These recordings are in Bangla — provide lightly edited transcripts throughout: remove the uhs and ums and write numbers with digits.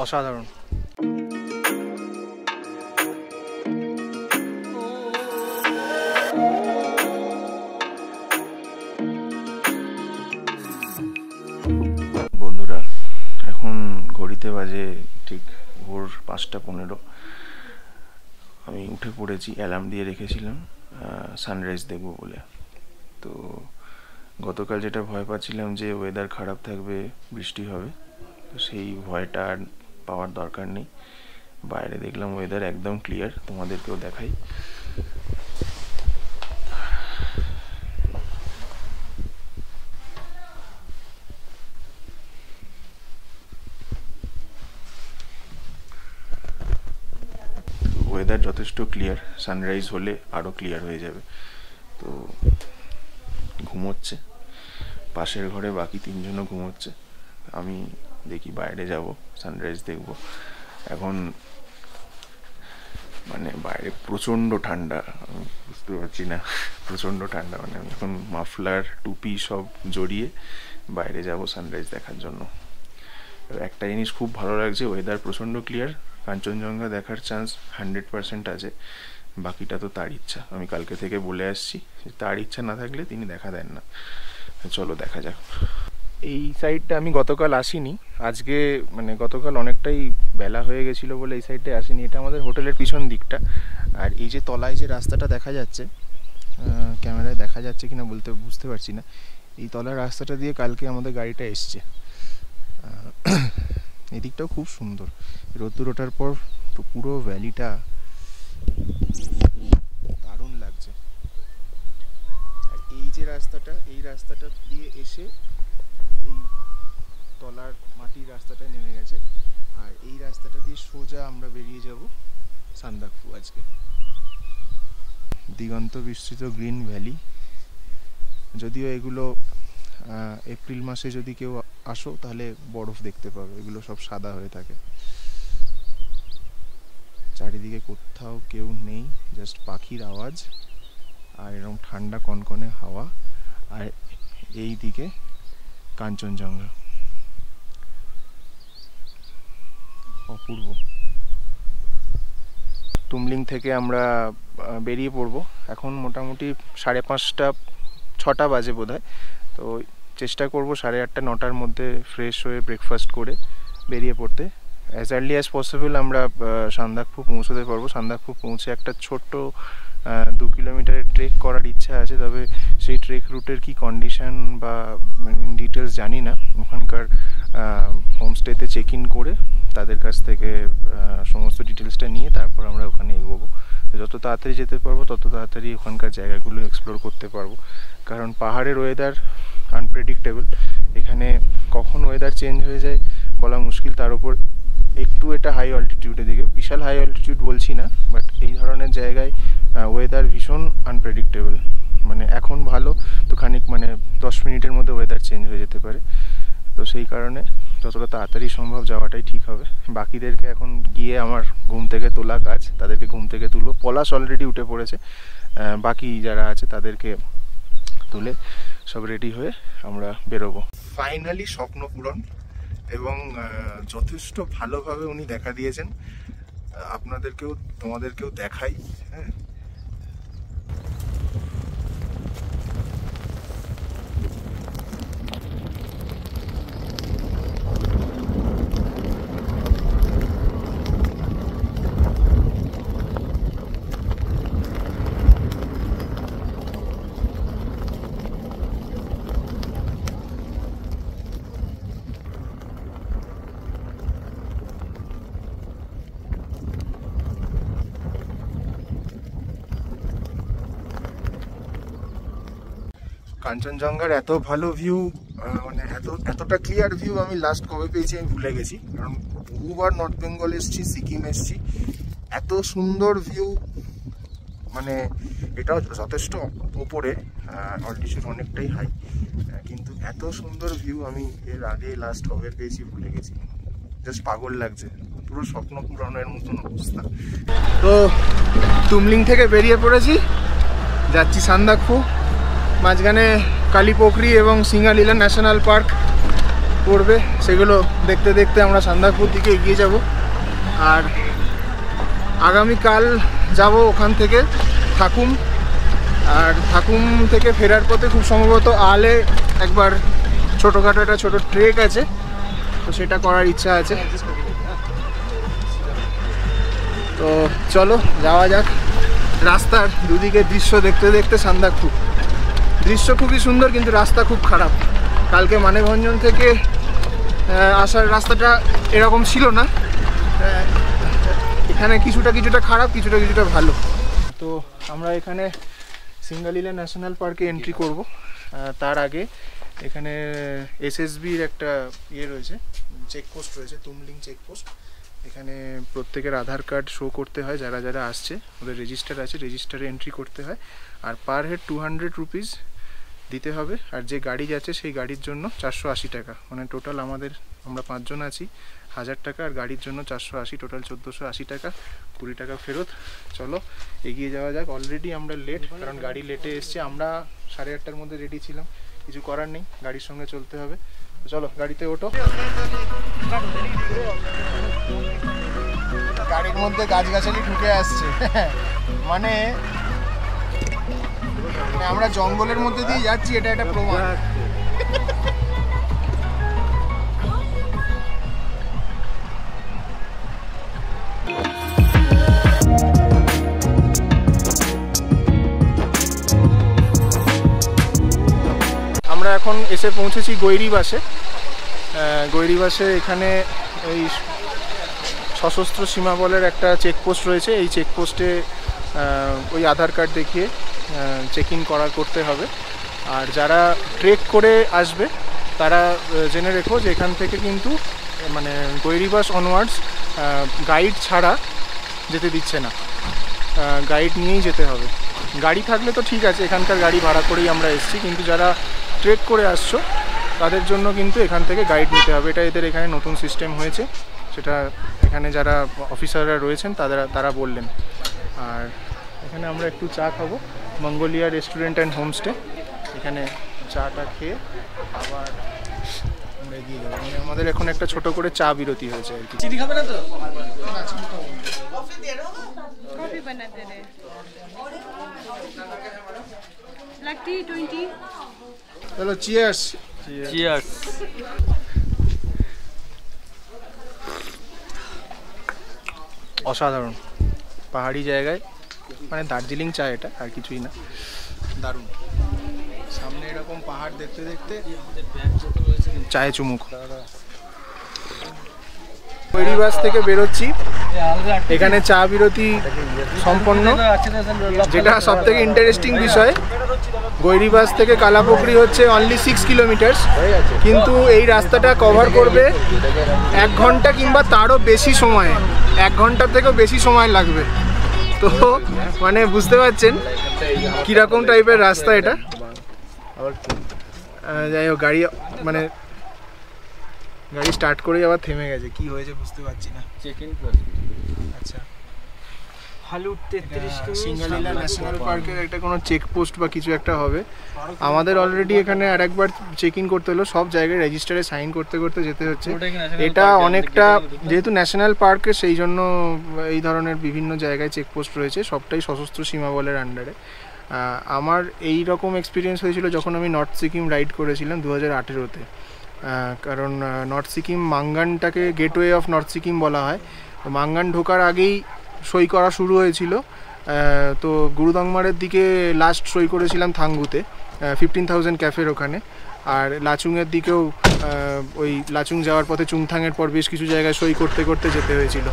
অসাধারণ। বন্ধুরা, এখন ঘড়িতে বাজে ঠিক ভোর 5:15। আমি উঠে পড়েছি, অ্যালার্ম দিয়ে রেখেছিলাম সানরাইজ দেখবো বলে। তো গতকাল যেটা ভয় পাচ্ছিলাম যে ওয়েদার খারাপ থাকবে, বৃষ্টি হবে, তো সেই ভয়টা আর পাওয়ার দরকার নেই। বাইরে দেখলাম ওয়েদার একদম ক্লিয়ার, তোমাদেরকেও দেখাই। ওয়েদার যথেষ্ট ক্লিয়ার, সানরাইজ হলে আরও ক্লিয়ার হয়ে যাবে। তো ঘুমোচ্ছে, পাশের ঘরে বাকি 3জনও ঘুমোচ্ছে। আমি দেখি বাইরে যাব, সানরাইজ দেখব। এখন মানে বাইরে প্রচণ্ড ঠান্ডা, আমি বুঝতে পারছি না, প্রচণ্ড ঠান্ডা। মানে আমি এখন মাফলার টুপি সব জড়িয়ে বাইরে যাব সানরাইজ দেখার জন্য। একটা জিনিস খুব ভালো লাগছে, ওয়েদার প্রচণ্ড ক্লিয়ার, কাঞ্চনজঙ্ঘা দেখার চান্স 100% আছে। বাকিটা তো তার ইচ্ছা। আমি কালকে থেকে বলে আসছি, তার ইচ্ছা না থাকলে তিনি দেখা দেন না। চলো দেখা যাক। এই সাইডটা আমি গতকাল আসিনি, আজকে মানে গতকাল অনেকটাই বেলা হয়ে গেছিলো বলে এই সাইডটা আসিনি। এটা আমাদের হোটেলের পিছন দিকটা। আর এই যে তলায় যে রাস্তাটা দেখা যাচ্ছে, ক্যামেরায় দেখা যাচ্ছে কিনা বুঝতে পারছি না, এই তলার রাস্তাটা দিয়ে কালকে আমাদের গাড়িটা এসছে। এদিকটাও খুব সুন্দর, রোদ্দুর ওঠার পর তো পুরো ভ্যালিটা দারুণ লাগছে। আর এই যে রাস্তাটা, এই রাস্তাটা দিয়ে এসে এই তলার মাটির রাস্তাটা নেমে গেছে। আর এই রাস্তাটা দিয়ে সোজা আমরা বেরিয়ে যাব সান্দাকফু। আজকে দিগন্ত বিস্তৃত গ্রিন ভ্যালি। যদিও এগুলো এপ্রিল মাসে যদি কেউ আসো তাহলে বরফ দেখতে পাবে, এগুলো সব সাদা হয়ে থাকে। চারিদিকে কোথাও কেউ নেই, জাস্ট পাখির আওয়াজ আর এরকম ঠান্ডা কনকনে হাওয়া। আর এই দিকে কাঞ্চনজঙ্ঘা, অপূর্ব। তুমলিং থেকে আমরা বেরিয়ে পড়বো। এখন মোটামুটি 5:30-6টা বাজে বোধ হয়। তো চেষ্টা করবো 8:30-9টার মধ্যে ফ্রেশ হয়ে ব্রেকফাস্ট করে বেরিয়ে পড়তে। অ্যাজ আর্লি অ্যাজ পসিবল আমরা সান্দাকফু পৌঁছতে পারবো। সান্দাকফু পৌঁছে একটা ছোট্ট 2 কিলোমিটারের ট্রেক করার ইচ্ছা আছে, তবে সেই ট্রেক রুটের কি কন্ডিশন বা ডিটেলস জানি না। ওখানকার হোমস্টেতে চেক ইন করে তাদের কাছ থেকে সমস্ত ডিটেলসটা নিয়ে তারপর আমরা ওখানে এগোবো। তো যত তাড়াতাড়ি যেতে পারবো তত তাড়াতাড়ি ওখানকার জায়গাগুলো এক্সপ্লোর করতে পারবো, কারণ পাহাড়ের ওয়েদার আনপ্রেডিক্টেবল। এখানে কখন ওয়েদার চেঞ্জ হয়ে যায় বলা মুশকিল। তার উপর একটু এটা হাই অল্টিটিউডের দিকে, বিশাল হাই অল্টিটিউড বলছি না, বাট এই ধরনের জায়গায় ওয়েদার ভীষণ আনপ্রেডিক্টেবল। মানে এখন ভালো তো খানিক মানে 10 মিনিটের মধ্যে ওয়েদার চেঞ্জ হয়ে যেতে পারে। তো সেই কারণে যতটা তাড়াতাড়ি সম্ভব যাওয়াটাই ঠিক হবে। বাকিদেরকে এখন গিয়ে আমার ঘুম থেকে তোলা কাজ, তাদেরকে ঘুম থেকে তুলবো। পলাশ অলরেডি উঠে পড়েছে, বাকি যারা আছে তাদেরকে তুলে সব রেডি হয়ে আমরা বেরোবো। ফাইনালি স্বপ্ন পূরণ, এবং যথেষ্ট ভালোভাবে উনি দেখা দিয়েছেন। আপনাদেরকেও তোমাদেরকেও দেখাই। হ্যাঁ, কাঞ্চনজঙ্ঘার এত ভালো ভিউ, মানে এতটা ক্লিয়ার ভিউ আমি লাস্ট কবে পেয়েছি আমি ভুলে গেছি। কারণ বহুবার নর্থ বেঙ্গল এসেছি, সিকিম এসেছি, এত সুন্দর ভিউ। মানে এটাও যথেষ্ট ওপরে, অল্টিটিউড অনেকটাই হাই, কিন্তু এত সুন্দর ভিউ আমি এর আগে লাস্ট কবে পেয়েছি ভুলে গেছি। জাস্ট পাগল লাগছে, পুরো স্বপ্ন পূরণের মতন অবস্থা। তো তুমলিং থেকে বেরিয়ে পড়েছি, যাচ্ছি সান্দাকফু। মাঝখানে কালীপোখরি এবং সিঙ্গালীলা ন্যাশনাল পার্ক পড়বে, সেগুলো দেখতে দেখতে আমরা সান্দাকফু দিকে এগিয়ে যাব। আর আগামীকাল যাব ওখান থেকে থাকুম, আর থাকুম থেকে ফেরার পথে খুব সম্ভবত আলে একবার ছোটোখাটো একটা ছোটো ট্রেক আছে, তো সেটা করার ইচ্ছা আছে। তো চলো যাওয়া যাক। রাস্তার দুদিকে দৃশ্য দেখতে দেখতে সান্দাকফু, দৃশ্য খুবই সুন্দর কিন্তু রাস্তা খুব খারাপ। কালকে মানেভঞ্জন থেকে আসার রাস্তাটা এরকম ছিল না, এখানে কিছুটা খারাপ, কিছুটা ভালো। তো আমরা এখানে সিঙ্গালিলা ন্যাশনাল পার্কে এন্ট্রি করব। তার আগে এখানে এসএসবির একটা রয়েছে, চেকপোস্ট রয়েছে, তুমলিং চেকপোস্ট। এখানে প্রত্যেকের আধার কার্ড শো করতে হয়, যারা যারা আসছে ওদের রেজিস্টার আছে, রেজিস্টারে এন্ট্রি করতে হয়। আর পার হেড 200 রুপিস দিতে হবে। আর যে গাড়ি যাচ্ছে সেই গাড়ির জন্য 480 টাকা, মানে টোটাল আমরা 5 জন আছি, 1000 টাকা, আর গাড়ির জন্য 480, টোটাল 1480 টাকা, 20 টাকা ফেরত। চলো এগিয়ে যাওয়া যাক। অলরেডি আমরা লেট, কারণ গাড়ি লেটে এসছে। আমরা 8:30টার মধ্যে রেডি ছিলাম, কিছু করার নেই, গাড়ির সঙ্গে চলতে হবে। চলো গাড়িতে ওঠো। গাড়ির মধ্যে গাছগাছালি ঢুকে আসছে, মানে আমরা জঙ্গলের মধ্যে দিয়ে যাচ্ছি, এটা একটা প্রমাণ। আমরা এখন এসে পৌঁছেছি গৈরিবাসে। গৈরিবাসে এখানে এই সশস্ত্র সীমা বলের একটা চেকপোস্ট রয়েছে। এই চেকপোস্টে ওই আধার কার্ড দেখিয়ে চেক ইন করতে হবে। আর যারা ট্রেক করে আসবে তারা জেনে রেখো যে এখান থেকে কিন্তু মানে গৈরিবাস অনওয়ার্ডস গাইড ছাড়া যেতে দিচ্ছে না, গাইড নিয়েই যেতে হবে। গাড়ি থাকলে তো ঠিক আছে, এখানকার গাড়ি ভাড়া করেই আমরা এসেছি, কিন্তু যারা ট্রেক করে আসছো তাদের জন্য কিন্তু এখান থেকে গাইড নিতে হবে। এটা এদের এখানে নতুন সিস্টেম হয়েছে, সেটা এখানে যারা অফিসাররা রয়েছেন তারা বললেন। আর এখানে আমরা একটু চা খাবো, মঙ্গোলিয়া রেস্টুরেন্ট অ্যান্ড হোমস্টে। এখানে চাটা খেয়ে আবার আমরা এগিয়ে যাবো। মানে আমাদের এখন একটা ছোট করে চা বিরতি হয়েছে আর কি। চিনি খাবে না তো? कॉफी बनाते रहे लगती 20। चलो चियर्स। चियर्स। অসাধারণ পাহাড়ি জায়গায়, মানে দার্জিলিং চা এটা, আর কিছুই না, দারুণ। সামনে এরকম পাহাড় দেখতে দেখতে চায়ে চুমুক। গৈরিবাস থেকে বেরোচ্ছি, এখানে চা বিরতি সম্পন্ন। যেটা সব থেকে ইন্টারেস্টিং বিষয়, গৈরিবাস থেকে কালাপোখরি হচ্ছে অনলি 6 কিলোমিটার, কিন্তু এই রাস্তাটা কভার করবে 1 ঘন্টা কিংবা তারও বেশি সময়ে, 1 ঘন্টার থেকেও বেশি সময় লাগবে। তো মানে বুঝতে পারছেন কীরকম টাইপের রাস্তা এটা। যাই হোক, গাড়ি স্টার্ট করেই আবার থেমে গেছে, কি হয়েছে বুঝতে পারছি না। আচ্ছা, সিঙ্গালিলা ন্যাশনাল পার্কের একটা কোনো চেকপোস্ট বা কিছু একটা হবে। আমাদের অলরেডি এখানে আর একবার চেক ইন করতে হলো, সব জায়গায় রেজিস্টারে সাইন করতে করতে যেতে হচ্ছে। এটা অনেকটা, যেহেতু ন্যাশনাল পার্কে, সেই জন্য এই ধরনের বিভিন্ন জায়গায় চেকপোস্ট রয়েছে, সবটাই সশস্ত্র সীমা বলের আন্ডারে। আমার এই রকম এক্সপিরিয়েন্স হয়েছিল যখন আমি নর্থ সিকিম রাইড করেছিলাম 2018-তে। কারণ নর্থ সিকিম মাঙ্গানটাকে গেটওয়ে অফ নর্থ সিকিম বলা হয়। মাঙ্গান ঢোকার আগেই সই করা শুরু হয়েছিল। তো গুরুদংমারের দিকে লাস্ট সই করেছিলাম থাঙ্গুতে, 15,000 ক্যাফের ওখানে। আর লাচুংয়ের দিকেও ওই লাচুং যাওয়ার পথে চুংথাংয়ের পর বেশ কিছু জায়গায় সই করতে করতে যেতে হয়েছিল।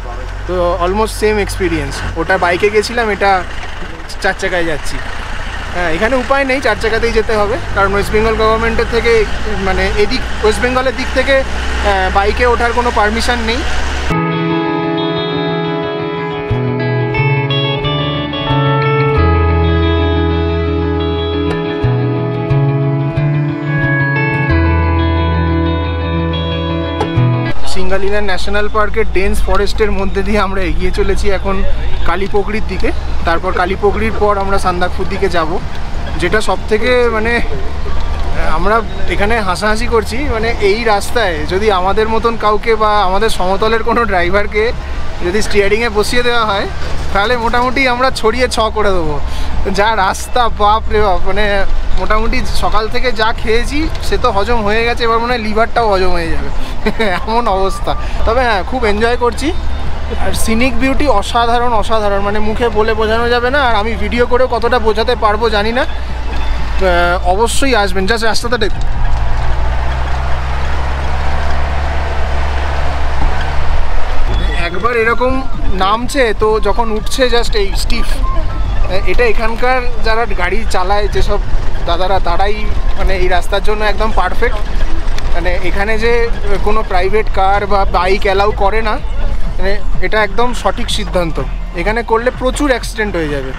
তো অলমোস্ট সেম এক্সপিরিয়েন্স। ওটা বাইকে গেছিলাম, এটা 4 চাকায় যাচ্ছি। হ্যাঁ, এখানে উপায় নেই, 4 চাকাতেই যেতে হবে, কারণ ওয়েস্ট বেঙ্গল গভর্নমেন্টের থেকে, মানে এদিক ওয়েস্ট বেঙ্গলের দিক থেকে বাইকে ওঠার কোনো পারমিশন নেই। সিঙ্গালিলা ন্যাশনাল পার্কের ডেন্স ফরেস্টের মধ্যে দিয়ে আমরা এগিয়ে চলেছি এখন কালিপোখরির দিকে। তারপর কালিপোখরির পর আমরা সান্দাকফুর দিকে যাব, যেটা সব থেকে মানে আমরা এখানে হাসাহাসি করছি, মানে এই রাস্তায় যদি আমাদের মতন কাউকে বা আমাদের সমতলের কোনো ড্রাইভারকে যদি স্টিয়ারিংয়ে বসিয়ে দেওয়া হয় তাহলে মোটামুটি আমরা ছড়িয়ে ছ করে দেবো। যা রাস্তা, বাপ রে বাপ, মানে মোটামুটি সকাল থেকে যা খেয়েছি সে তো হজম হয়ে গেছে, এবার মনে হয় লিভারটাও হজম হয়ে যাবে এমন অবস্থা। তবে হ্যাঁ, খুব এনজয় করছি। আর সিনিক বিউটি অসাধারণ অসাধারণ, মানে মুখে বলে বোঝানো যাবে না। আর আমি ভিডিও করেও কতটা বোঝাতে পারবো জানি না, অবশ্যই আসবেন। জাস্ট রাস্তাটা দেখুন, একবার এরকম নামছে তো যখন উঠছে জাস্ট এই স্টিফ। এটা এখানকার যারা গাড়ি চালায় যেসব দাদারা, তারাই মানে এই রাস্তার জন্য একদম পারফেক্ট। মানে এখানে যে কোনো প্রাইভেট কার বা বাইক অ্যালাউ করে না, মানে এটা একদম সঠিক সিদ্ধান্ত। এখানে করলে প্রচুর অ্যাক্সিডেন্ট হয়ে যাবে।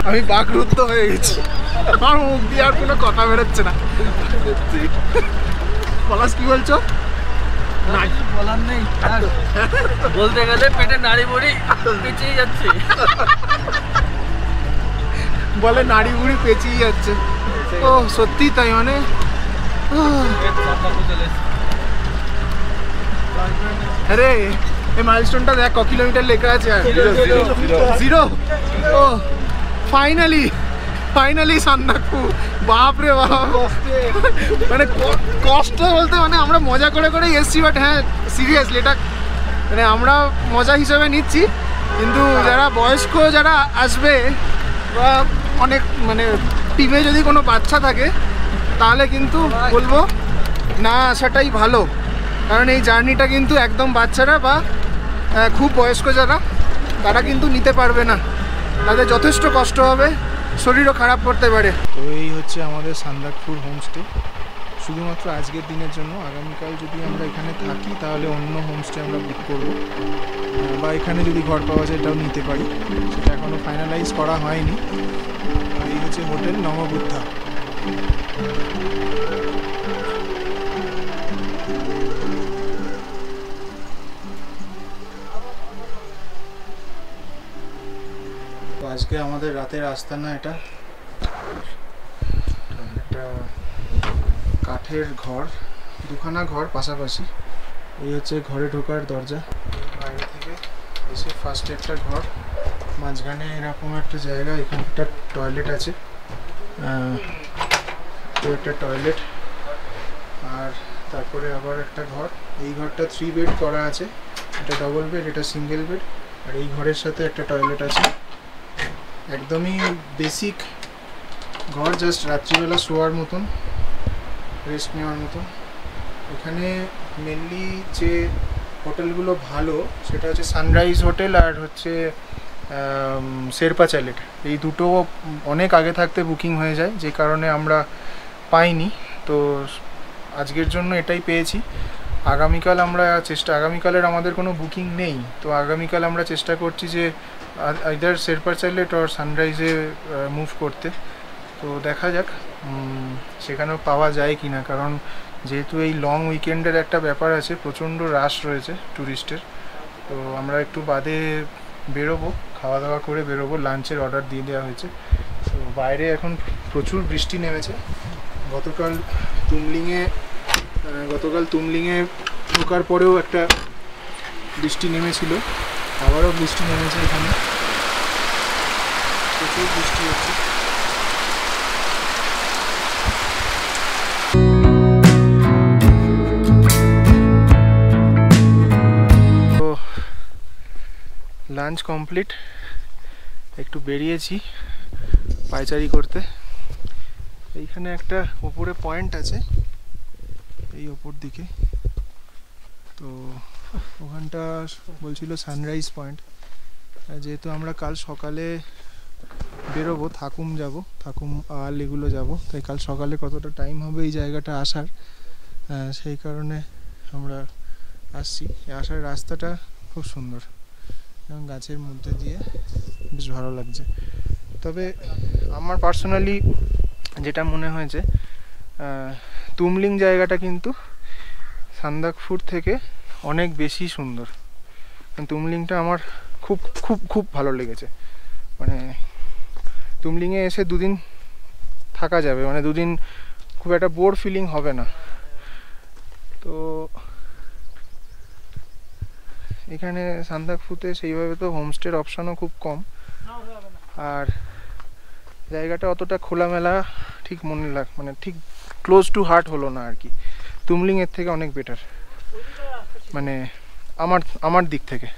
আমি বাকরুদ্ধ হয়ে গেছি, আমার মুখ দিয়ে আর কোনো কথা বেরোচ্ছে না। পলাশ কি বলছো? বলার নেই, বলতে গেলে পেটে নাড়ি বুড়ি পেঁচিয়ে যাচ্ছে। বলে নাড়ি বুড়ি পেঁচিয়ে যাচ্ছে। ও সত্যি তাই, মানে আরে এই মাইলস্টোনটা দেখ, ক কিলোমিটার লেখা আছে? আর 0। ও ফাইনালি ফাইনালি সান্দাকফু। বাপরে বাপ, মানে কষ্ট বলতে মানে আমরা মজা করে করেই এসছি, বাট হ্যাঁ সিরিয়াসলি এটা মানে আমরা মজা হিসেবে নিচ্ছি। কিন্তু যারা বয়স্ক যারা আসবে বা অনেক মানে টিমে যদি কোনো বাচ্চা থাকে তাহলে কিন্তু বলবো না আসাটাই ভালো। কারণ এই জার্নিটা কিন্তু একদম বাচ্চারা বা খুব বয়স্ক যারা, তারা কিন্তু নিতে পারবে না, তাদের যথেষ্ট কষ্ট হবে, শরীরও খারাপ করতে পারে। তো এই হচ্ছে আমাদের সান্দাকফুর হোমস্টে, শুধুমাত্র আজকের দিনের জন্য। আগামীকাল যদি আমরা এখানে থাকি তাহলে অন্য হোমস্টে আমরা বুক করব, বা এখানে যদি ঘর পাওয়া যায় এটাও নিতে পারি, সেটা এখনও ফাইনালাইজ করা হয়নি। আর এই হচ্ছে হোটেল নববুদ্ধা। আজকে আমাদের রাতের আস্তানা এটা একটা কাঠের ঘর, দুখানা ঘর পাশাপাশি। এই হচ্ছে ঘরে ঢোকার দরজা, বাইরে থেকে এসে ফার্স্টে একটা ঘর, মাঝখানে এরকম একটা জায়গা, এখানে একটা টয়লেট আছে, একটা টয়লেট, আর তারপরে আবার একটা ঘর। এই ঘরটা 3 বেড করা আছে, এটা ডবল বেড, এটা সিঙ্গেল বেড। আর এই ঘরের সাথে একটা টয়লেট আছে, একদমই বেসিক ঘর, জাস্ট রাত্রিবেলা শোয়ার মতন, রেস্ট নেওয়ার মতন। এখানে মেনলি যে হোটেলগুলো ভালো সেটা হচ্ছে সানরাইজ হোটেল আর হচ্ছে শেরপা চ্যালেট। এই দুটো অনেক আগে থাকতে বুকিং হয়ে যায়, যে কারণে আমরা পাইনি। তো আজকের জন্য এটাই পেয়েছি। আগামীকালের আমাদের কোনো বুকিং নেই, তো আগামীকাল আমরা চেষ্টা করছি যে আইদার শেরপা চ্যালেট আর সানরাইজে মুভ করতে। তো দেখা যাক সেখানেও পাওয়া যায় কি না, কারণ যেহেতু এই লং উইকেন্ডের একটা ব্যাপার আছে, প্রচণ্ড রাশ রয়েছে ট্যুরিস্টের। তো আমরা একটু বাদে বেরোবো, খাওয়া দাওয়া করে বেরোবো, লাঞ্চের অর্ডার দিয়ে দেওয়া হয়েছে। তো বাইরে এখন প্রচুর বৃষ্টি নেমেছে। গতকাল তুমলিংয়ে ঢোকার পরেও একটা বৃষ্টি নেমেছিল, আবারও বৃষ্টি নেমেছে, এখানে প্রচুর বৃষ্টি হচ্ছে। তো লাঞ্চ কমপ্লিট, একটু বেরিয়েছি পায়চারি করতে। এইখানে একটা উপরে পয়েন্ট আছে, এই ওপর দিকে, তো ওখানটা বলছিল সানরাইজ পয়েন্ট। যেহেতু আমরা কাল সকালে বেরোবো, থাকুম এগুলো যাব, তাই কাল সকালে কতটা টাইম হবে এই জায়গাটা আসার, সেই কারণে আমরা আসছি। আসার রাস্তাটা খুব সুন্দর এবং গাছের মধ্যে দিয়ে বেশ ভালো লাগছে। তবে আমার পার্সোনালি যেটা মনে হয়েছে তুমলিং জায়গাটা কিন্তু সান্দাকফু থেকে অনেক বেশি সুন্দর। তুমলিংটা আমার খুব খুব খুব ভালো লেগেছে। মানে তুমলিংয়ে এসে 2 দিন থাকা যাবে, মানে 2 দিন খুব একটা বোর ফিলিং হবে না। তো এখানে সান্দাকফুতে সেইভাবে তো হোমস্টের অপশানও খুব কম, আর জায়গাটা অতটা খোলামেলা ঠিক মানে ঠিক ক্লোজ টু হার্ট হলো না আর কি। তুমলিং এর থেকে অনেক বেটার, মানে আমার দিক থেকে।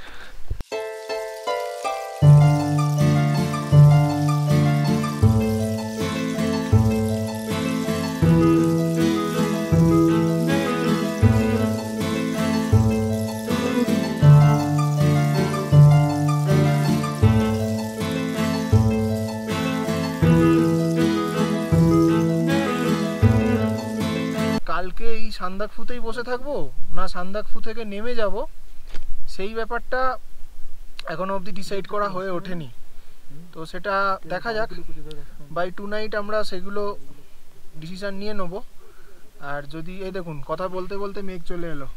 কালকে এই সান্দাকফুতেই বসে থাকবো না সান্দাকফু থেকে নেমে যাব, সেই ব্যাপারটা এখনো অবধি ডিসাইড করা হয়ে ওঠেনি। তো সেটা দেখা যাক, বাই টু নাইট আমরা সেগুলো ডিসিশন নিয়ে নেব। আর যদি এই দেখুন কথা বলতে বলতে মেঘ চলে এলো,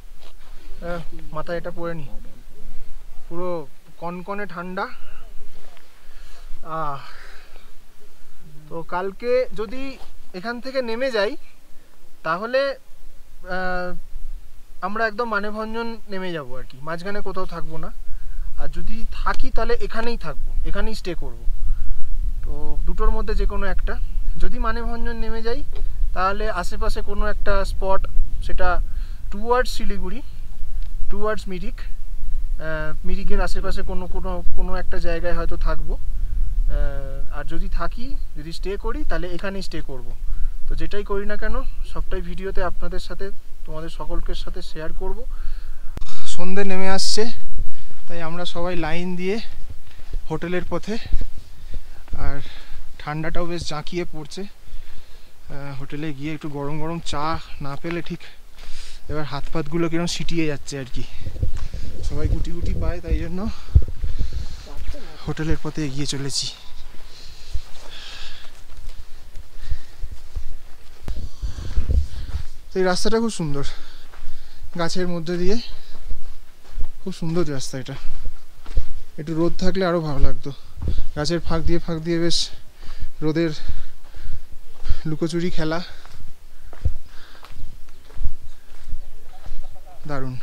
মাথায় এটা পরে নি, পুরো কনকনে ঠান্ডা। তো কালকে যদি এখান থেকে নেমে যাই তাহলে আমরা একদম মানেভঞ্জন নেমে যাব আর কি, মাঝখানে কোথাও থাকবো না। আর যদি থাকি তাহলে এখানেই থাকবো, এখানেই স্টে করব। তো দুটোর মধ্যে যে কোনো একটা। যদি মানেভঞ্জন নেমে যাই তাহলে আশেপাশে কোনো একটা স্পট, সেটা টুয়ার্ডস শিলিগুড়ি, টুয়ার্ডস মিরিক, মিরিকের আশেপাশে কোনো একটা জায়গায় হয়তো থাকবো। আর যদি থাকি, যদি স্টে করি তাহলে এখানেই স্টে করব। তো যেটাই করি না কেন সবটাই ভিডিওতে আপনাদের সাথে, তোমাদের সকলকে সাথে শেয়ার করব। সন্ধে নেমে আসছে, তাই আমরা সবাই লাইন দিয়ে হোটেলের পথে। আর ঠান্ডাটাও বেশ জাঁকিয়ে পড়ছে। হোটেলে গিয়ে একটু গরম গরম চা না পেলে ঠিক এবার হাত পাতগুলো কিরকম সিটিয়ে যাচ্ছে আর কি। সবাই গুটি গুটি পায়, তাই জন্য হোটেলের পথে এগিয়ে চলেছি। এই রাস্তাটা খুব সুন্দর, গাছের মধ্যে দিয়ে, খুব সুন্দর রাস্তা এটা। একটু রোদ থাকলে আরও ভালো লাগতো। গাছের ফাঁক দিয়ে বেশ রোদের লুকোচুরি খেলা, দারুণ।